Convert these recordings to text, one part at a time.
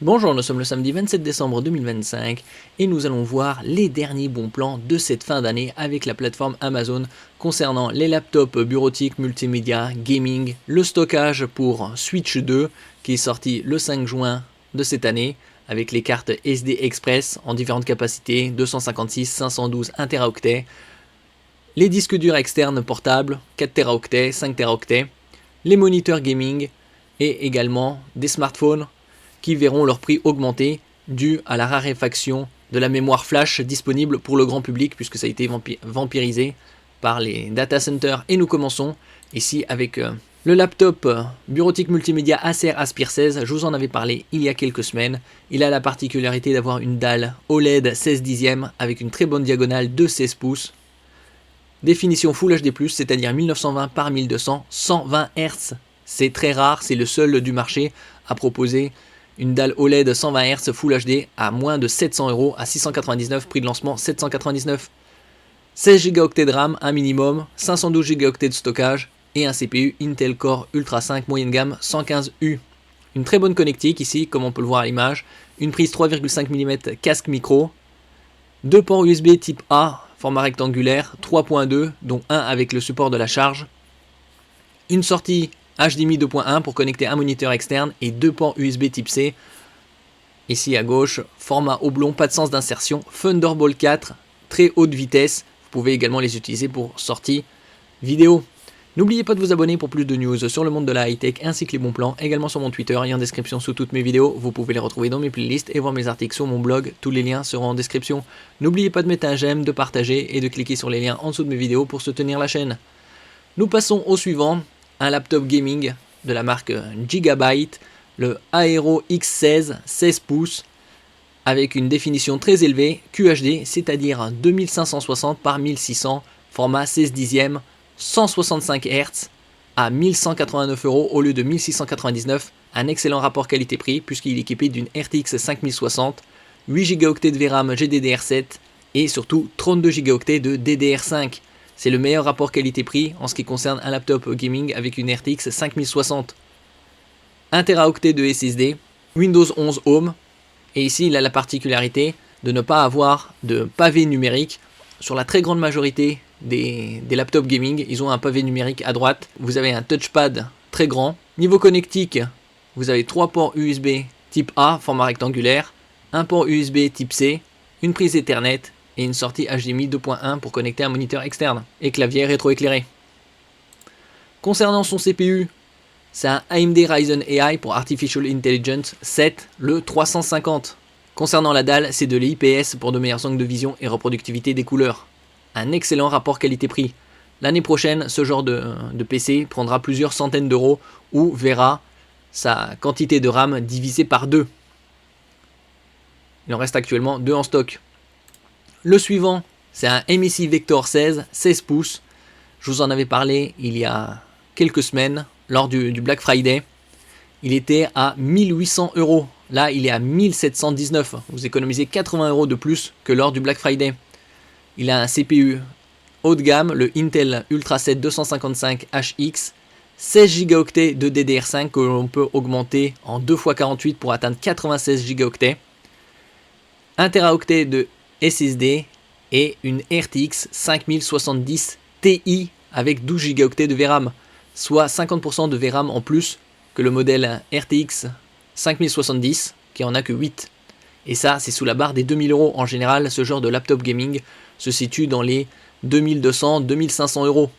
Bonjour, nous sommes le samedi 27 décembre 2025 et nous allons voir les derniers bons plans de cette fin d'année avec la plateforme Amazon concernant les laptops bureautiques, multimédia, gaming, le stockage pour Switch 2 qui est sorti le 5 juin de cette année avec les cartes SD Express en différentes capacités 256, 512, 1 Teraoctet, les disques durs externes portables 4 Teraoctets, 5 Teraoctets, les moniteurs gaming et également des smartphones qui verront leur prix augmenter dû à la raréfaction de la mémoire flash disponible pour le grand public puisque ça a été vampirisé par les data centers. Et nous commençons ici avec le laptop bureautique multimédia Acer Aspire 16. Je vous en avais parlé il y a quelques semaines. Il a la particularité d'avoir une dalle OLED 16 dixièmes avec une très bonne diagonale de 16 pouces. Définition Full HD+, c'est-à-dire 1920 par 1200, 120 Hz. C'est très rare, c'est le seul du marché à proposer une dalle OLED 120 Hz Full HD à moins de 700 €, à 699, prix de lancement 799. 16 Go de RAM, un minimum, 512 Go de stockage et un CPU Intel Core Ultra 5 moyenne gamme 115U. Une très bonne connectique ici, comme on peut le voir à l'image, une prise 3,5 mm casque micro, deux ports USB type A, format rectangulaire, 3.2, dont un avec le support de la charge, une sortie HDMI 2.1 pour connecter un moniteur externe et deux ports USB type C. Ici à gauche, format oblong, pas de sens d'insertion, Thunderbolt 4, très haute vitesse. Vous pouvez également les utiliser pour sortie vidéo. N'oubliez pas de vous abonner pour plus de news sur le monde de la high-tech ainsi que les bons plans, également sur mon Twitter et en description sous toutes mes vidéos. Vous pouvez les retrouver dans mes playlists et voir mes articles sur mon blog, tous les liens seront en description. N'oubliez pas de mettre un j'aime, de partager et de cliquer sur les liens en dessous de mes vidéos pour soutenir la chaîne. Nous passons au suivant. Un laptop gaming de la marque Gigabyte, le Aero X16 16 pouces avec une définition très élevée QHD, c'est-à-dire 2560 par 1600, format 16 dixièmes, 165 Hz à 1189 € au lieu de 1699, un excellent rapport qualité-prix puisqu'il est équipé d'une RTX 5060, 8 Go de VRAM GDDR7 et surtout 32 Go de DDR5. C'est le meilleur rapport qualité-prix en ce qui concerne un laptop gaming avec une RTX 5060. 1 Teraoctet de SSD, Windows 11 Home, et ici il a la particularité de ne pas avoir de pavé numérique. Sur la très grande majorité des laptops gaming, ils ont un pavé numérique à droite. Vous avez un touchpad très grand. Niveau connectique, vous avez 3 ports USB type A, format rectangulaire, un port USB type C, une prise Ethernet, et une sortie HDMI 2.1 pour connecter un moniteur externe et clavier rétroéclairé. Concernant son CPU, c'est un AMD Ryzen AI pour Artificial Intelligence 7, le 350. Concernant la dalle, c'est de l'IPS pour de meilleurs angles de vision et reproductivité des couleurs. Un excellent rapport qualité-prix. L'année prochaine, ce genre de PC prendra plusieurs centaines d'euros ou verra sa quantité de RAM divisée par 2. Il en reste actuellement 2 en stock. Le suivant, c'est un MSI Vector 16, 16 pouces. Je vous en avais parlé il y a quelques semaines, lors du Black Friday. Il était à 1800 €. Là, il est à 1719. Vous économisez 80 € de plus que lors du Black Friday. Il a un CPU haut de gamme, le Intel Ultra 7 255HX, 16 Go de DDR5 que l'on peut augmenter en 2x48 pour atteindre 96 Go, 1 Teraoctet de SSD et une RTX 5070 Ti avec 12 Go de VRAM, soit 50% de VRAM en plus que le modèle RTX 5070 qui en a que 8. Et ça, c'est sous la barre des 2000 €. En général, ce genre de laptop gaming se situe dans les 2200-2500 €.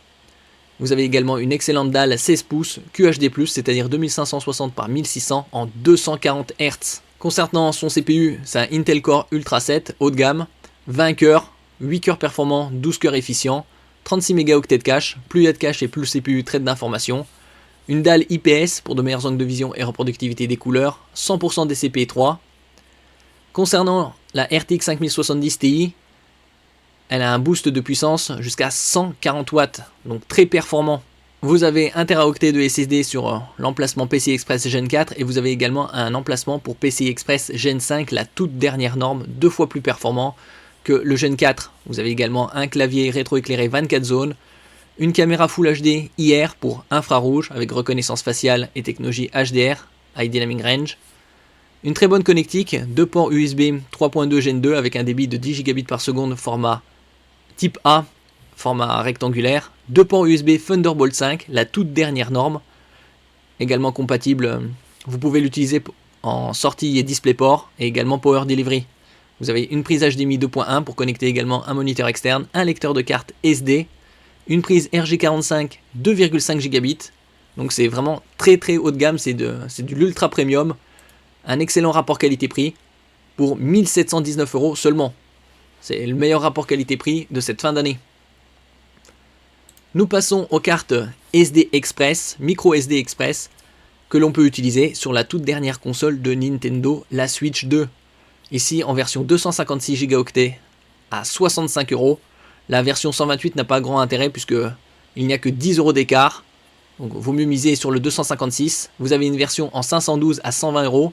Vous avez également une excellente dalle 16 pouces QHD+, c'est-à-dire 2560 par 1600 en 240 Hz. Concernant son CPU, c'est un Intel Core Ultra 7 haut de gamme, 20 cœurs, 8 cœurs performants, 12 cœurs efficients, 36 Mgo de cache, plus il y a de cache et plus le CPU traite d'informations, une dalle IPS pour de meilleurs angles de vision et reproductivité des couleurs, 100% DCP 3. Concernant la RTX 5070 Ti, elle a un boost de puissance jusqu'à 140 watts, donc très performant. Vous avez 1 Teraoctet de SSD sur l'emplacement PCI Express Gen 4 et vous avez également un emplacement pour PCI Express Gen 5, la toute dernière norme, 2 fois plus performant que le Gen 4. Vous avez également un clavier rétroéclairé 24 zones, une caméra Full HD IR pour infrarouge avec reconnaissance faciale et technologie HDR, High Dynamic Range, Une très bonne connectique, 2 ports USB 3.2 Gen 2 avec un débit de 10 Gb par seconde format type A, format rectangulaire, 2 ports USB Thunderbolt 5, la toute dernière norme, également compatible, vous pouvez l'utiliser en sortie et DisplayPort et également Power Delivery. Vous avez une prise HDMI 2.1 pour connecter également un moniteur externe, un lecteur de carte SD, une prise RJ45 2,5 Gigabits, donc c'est vraiment très haut de gamme, c'est de l'ultra premium, un excellent rapport qualité-prix pour 1719 € seulement. C'est le meilleur rapport qualité-prix de cette fin d'année. Nous passons aux cartes SD Express, micro SD Express, que l'on peut utiliser sur la toute dernière console de Nintendo, la Switch 2. Ici en version 256 Go à 65 €. La version 128 n'a pas grand intérêt puisque il n'y a que 10 € d'écart. Donc vaut mieux miser sur le 256. Vous avez une version en 512 à 120 €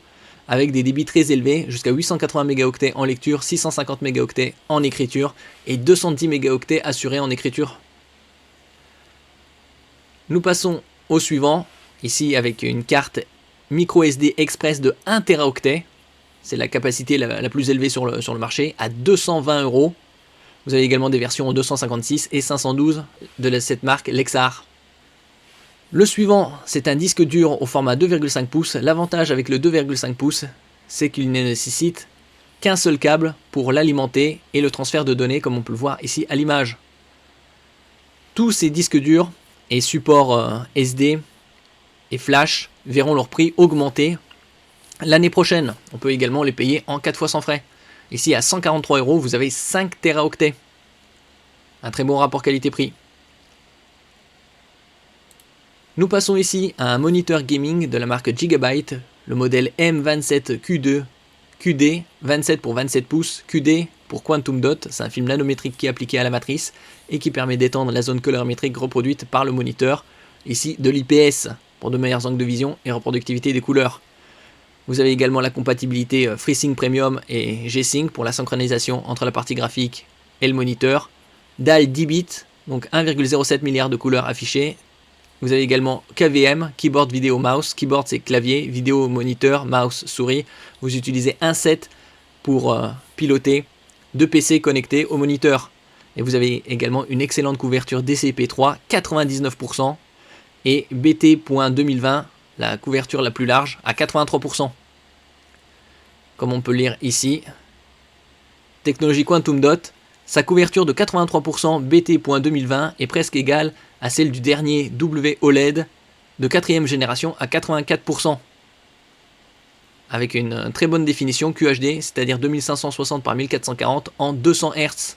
avec des débits très élevés, jusqu'à 880 mégaoctets en lecture, 650 mégaoctets en écriture et 210 mégaoctets assurés en écriture. Nous passons au suivant, ici avec une carte micro SD Express de 1 Teraoctet. C'est la capacité la plus élevée sur le marché, à 220 €. Vous avez également des versions en 256 et 512 de cette marque Lexar. Le suivant, c'est un disque dur au format 2,5 pouces. L'avantage avec le 2,5 pouces, c'est qu'il ne nécessite qu'un seul câble pour l'alimenter et le transfert de données, comme on peut le voir ici à l'image. Tous ces disques durs et supports SD et Flash verront leur prix augmenter l'année prochaine. On peut également les payer en 4 fois sans frais. Ici à 143 €, vous avez 5 Teraoctets. Un très bon rapport qualité-prix. Nous passons ici à un moniteur gaming de la marque Gigabyte, le modèle M27Q2 QD, 27 pour 27 pouces, QD pour Quantum Dot, c'est un film nanométrique qui est appliqué à la matrice et qui permet d'étendre la zone colorimétrique reproduite par le moniteur, ici de l'IPS pour de meilleurs angles de vision et reproductivité des couleurs. Vous avez également la compatibilité FreeSync Premium et G-Sync pour la synchronisation entre la partie graphique et le moniteur. DAL 10 bits, donc 1,07 milliard de couleurs affichées. Vous avez également KVM, Keyboard Vidéo Mouse. Keyboard c'est clavier, vidéo moniteur, mouse souris. Vous utilisez un set pour piloter 2 PC connectés au moniteur. Et vous avez également une excellente couverture DCP3, 99%, et BT.2020, la couverture la plus large, à 83%. Comme on peut lire ici, technologie Quantum Dot, sa couverture de 83% BT.2020 est presque égale à celle du dernier WOLED de 4ème génération à 84%. Avec une très bonne définition QHD, c'est-à-dire 2560 par 1440 en 200 Hz.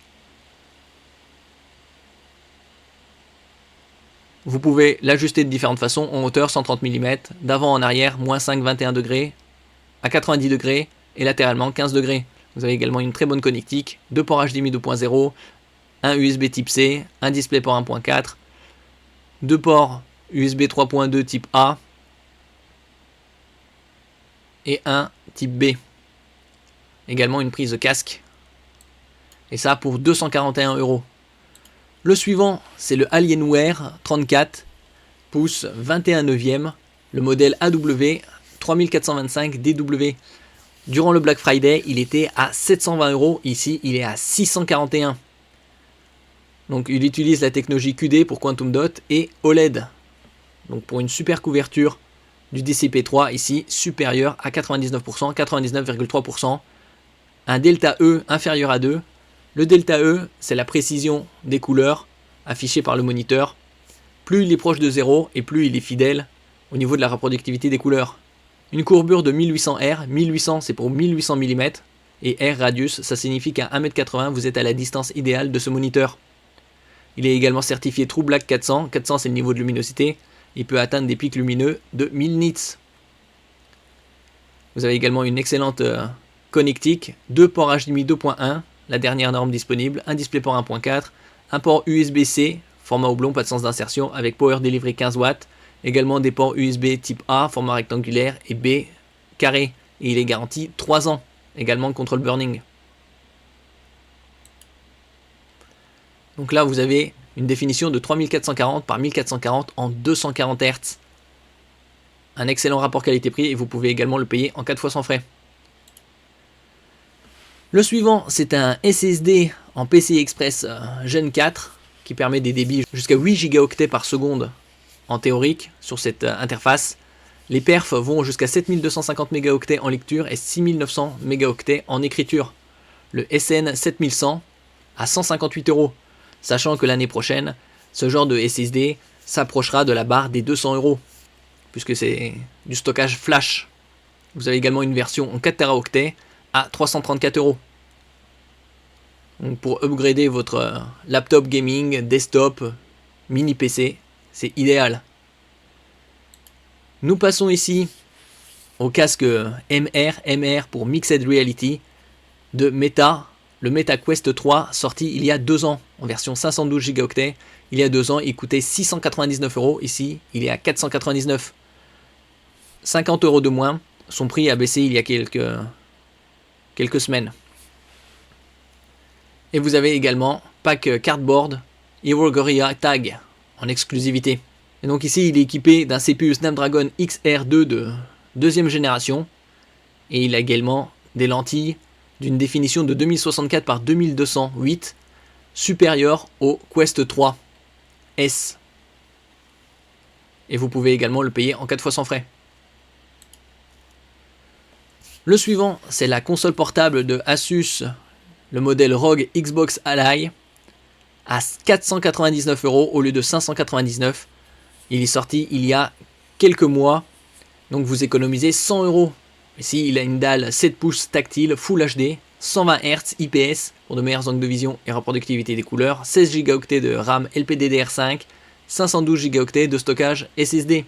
Vous pouvez l'ajuster de différentes façons, en hauteur 130 mm, d'avant en arrière, moins 5, 21 degrés, à 90 degrés, et latéralement 15 degrés. Vous avez également une très bonne connectique, 2 ports HDMI 2.0, un USB type C, un DisplayPort 1.4, 2 ports USB 3.2 type A, et un type B. Également une prise de casque. Et ça pour 241 €. Le suivant, c'est le Alienware 34 pouces 21 neuvième, le modèle AW 3425 DW. Durant le Black Friday, il était à 720 €. Ici, il est à 641. Donc, il utilise la technologie QD pour Quantum Dot et OLED. Donc, pour une super couverture du DCP3, ici, supérieur à 99%, 99,3%. Un delta E inférieur à 2. Le delta E, c'est la précision des couleurs affichées par le moniteur. Plus il est proche de 0 et plus il est fidèle au niveau de la reproductivité des couleurs. Une courbure de 1800 R, 1800 c'est pour 1800 mm, et R radius, ça signifie qu'à 1,80 m vous êtes à la distance idéale de ce moniteur. Il est également certifié True Black 400, 400 c'est le niveau de luminosité, il peut atteindre des pics lumineux de 1000 nits. Vous avez également une excellente connectique, 2 ports HDMI 2.1, la dernière norme disponible, un DisplayPort 1.4, un port USB-C, format oblong, pas de sens d'insertion, avec Power Delivery 15 watts, également des ports USB type A, format rectangulaire, et B, carré, et il est garanti 3 ans, également contre le burning. Donc là vous avez une définition de 3440 par 1440 en 240 Hz. Un excellent rapport qualité-prix et vous pouvez également le payer en 4 fois sans frais. Le suivant, c'est un SSD en PCI Express Gen 4 qui permet des débits jusqu'à 8 Go par seconde en théorique sur cette interface. Les perfs vont jusqu'à 7250 MHz en lecture et 6900 MHz en écriture. Le SN 7100 à 158 €, sachant que l'année prochaine, ce genre de SSD s'approchera de la barre des 200 €, puisque c'est du stockage flash. Vous avez également une version en 4 Teraoctets à 334 €. Donc pour upgrader votre laptop gaming, desktop, mini PC, c'est idéal. Nous passons ici au casque MR pour Mixed Reality de Meta, le Meta Quest 3, sorti il y a 2 ans en version 512 Go. Il y a 2 ans, il coûtait 699 €. Ici, il est à 499. 50 € de moins. Son prix a baissé il y a quelques semaines. Et vous avez également pack cardboard Hero Gorilla Tag en exclusivité. Et donc ici, il est équipé d'un CPU Snapdragon XR2 de 2e génération. Et il a également des lentilles d'une définition de 2064 par 2208, supérieure au Quest 3 S. Et vous pouvez également le payer en 4 fois sans frais. Le suivant, c'est la console portable de Asus, le modèle ROG Xbox Ally, à 499 € au lieu de 599. Il est sorti il y a quelques mois, donc vous économisez 100 €. Ici, il a une dalle 7 pouces tactile Full HD, 120 Hz IPS pour de meilleurs angles de vision et reproductivité des couleurs, 16 Go de RAM LPDDR5, 512 Go de stockage SSD.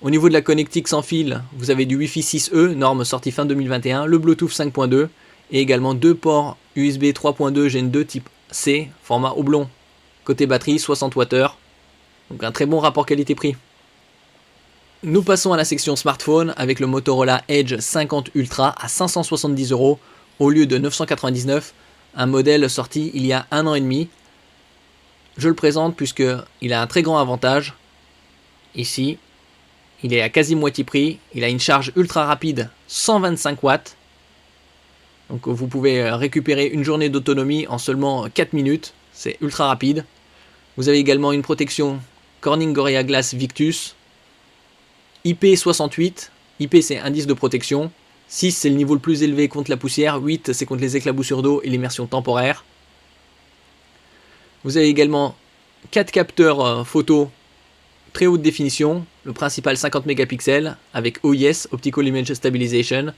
Au niveau de la connectique sans fil, vous avez du Wi-Fi 6E, norme sortie fin 2021, le Bluetooth 5.2 et également 2 ports USB 3.2 Gen 2 type C, format oblong. Côté batterie, 60 Wh, donc un très bon rapport qualité-prix. Nous passons à la section smartphone avec le Motorola Edge 50 Ultra à 570 € au lieu de 999, un modèle sorti il y a 1 an et demi. Je le présente puisqu'il a un très grand avantage. Ici, il est à quasi moitié prix, il a une charge ultra rapide 125 watts. Donc vous pouvez récupérer une journée d'autonomie en seulement 4 minutes, c'est ultra rapide. Vous avez également une protection Corning Gorilla Glass Victus, IP68, IP c'est indice de protection, 6 c'est le niveau le plus élevé contre la poussière, 8 c'est contre les éclaboussures d'eau et l'immersion temporaire. Vous avez également 4 capteurs photo très haute définition, le principal 50 mégapixels avec OIS, Optical Image Stabilization,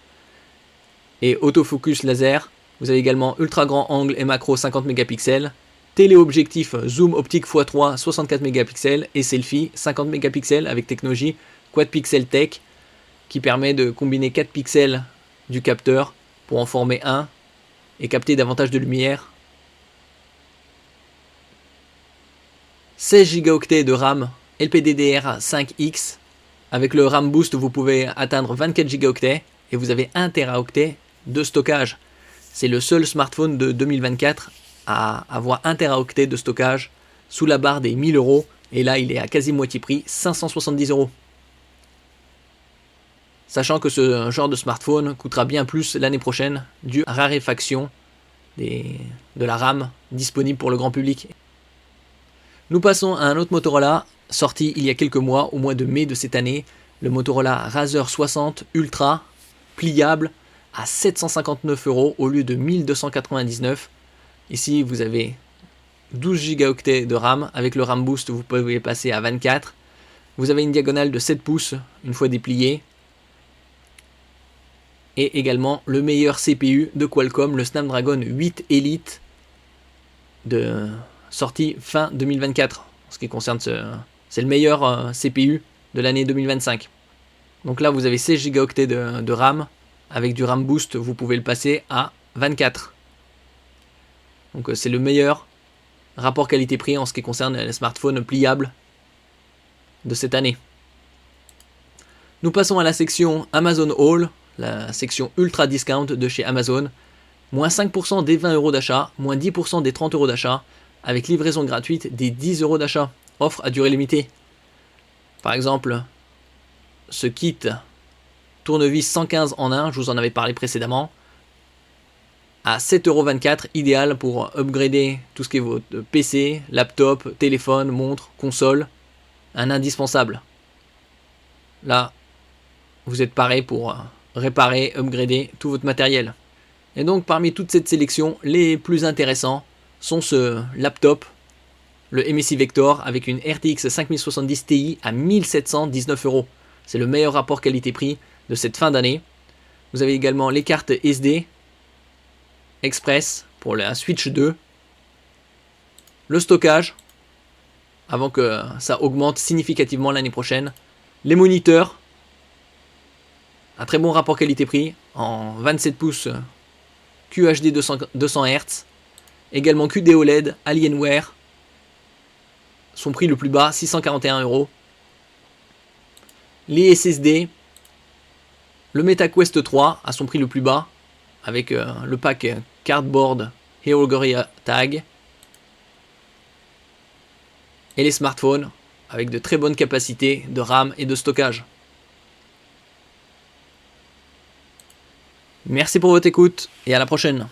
et autofocus laser. Vous avez également ultra grand angle et macro 50 mégapixels, téléobjectif zoom optique x3 64 mégapixels et selfie 50 mégapixels avec technologie Quad Pixel Tech qui permet de combiner 4 pixels du capteur pour en former un et capter davantage de lumière. 16 Go de RAM LPDDR5X. Avec le RAM Boost, vous pouvez atteindre 24 Go et vous avez 1 Teraoctet de stockage. C'est le seul smartphone de 2024 à avoir 1 Teraoctet de stockage sous la barre des 1000 € et là il est à quasi moitié prix, 570 €. Sachant que ce genre de smartphone coûtera bien plus l'année prochaine dû à la raréfaction de la RAM disponible pour le grand public. Nous passons à un autre Motorola sorti il y a quelques mois, au mois de mai de cette année, le Motorola Razr 60 Ultra pliable à 759 € au lieu de 1299. Ici vous avez 12 Go de RAM, avec le RAM Boost vous pouvez passer à 24. Vous avez une diagonale de 7 pouces une fois déplié. Et également le meilleur CPU de Qualcomm, le Snapdragon 8 Elite de sortie fin 2024. En ce qui concerne c'est le meilleur CPU de l'année 2025. Donc là vous avez 16 Go de RAM, avec du RAM Boost vous pouvez le passer à 24. Donc c'est le meilleur rapport qualité-prix en ce qui concerne les smartphones pliables de cette année. Nous passons à la section Amazon Haul, la section Ultra Discount de chez Amazon. Moins 5% des 20 € d'achat, moins 10% des 30 € d'achat, avec livraison gratuite des 10 € d'achat. Offre à durée limitée. Par exemple, ce kit tournevis 115 en 1, je vous en avais parlé précédemment, à 7,24 €, idéal pour upgrader tout ce qui est votre PC, laptop, téléphone, montre, console, un indispensable. Là, vous êtes paré pour réparer, upgrader tout votre matériel. Et donc parmi toute cette sélection, les plus intéressants sont ce laptop, le MSI Vector avec une RTX 5070 Ti à 1719 €. C'est le meilleur rapport qualité-prix de cette fin d'année. Vous avez également les cartes SD Express pour la Switch 2. Le stockage, avant que ça augmente significativement l'année prochaine. Les moniteurs, un très bon rapport qualité-prix en 27 pouces QHD 200 Hz. Également QD OLED, Alienware. Son prix le plus bas, 641 €. Les SSD, le MetaQuest 3 à son prix le plus bas, avec le pack Cardboard Hero Gorilla Tag. Et les smartphones, avec de très bonnes capacités de RAM et de stockage. Merci pour votre écoute et à la prochaine.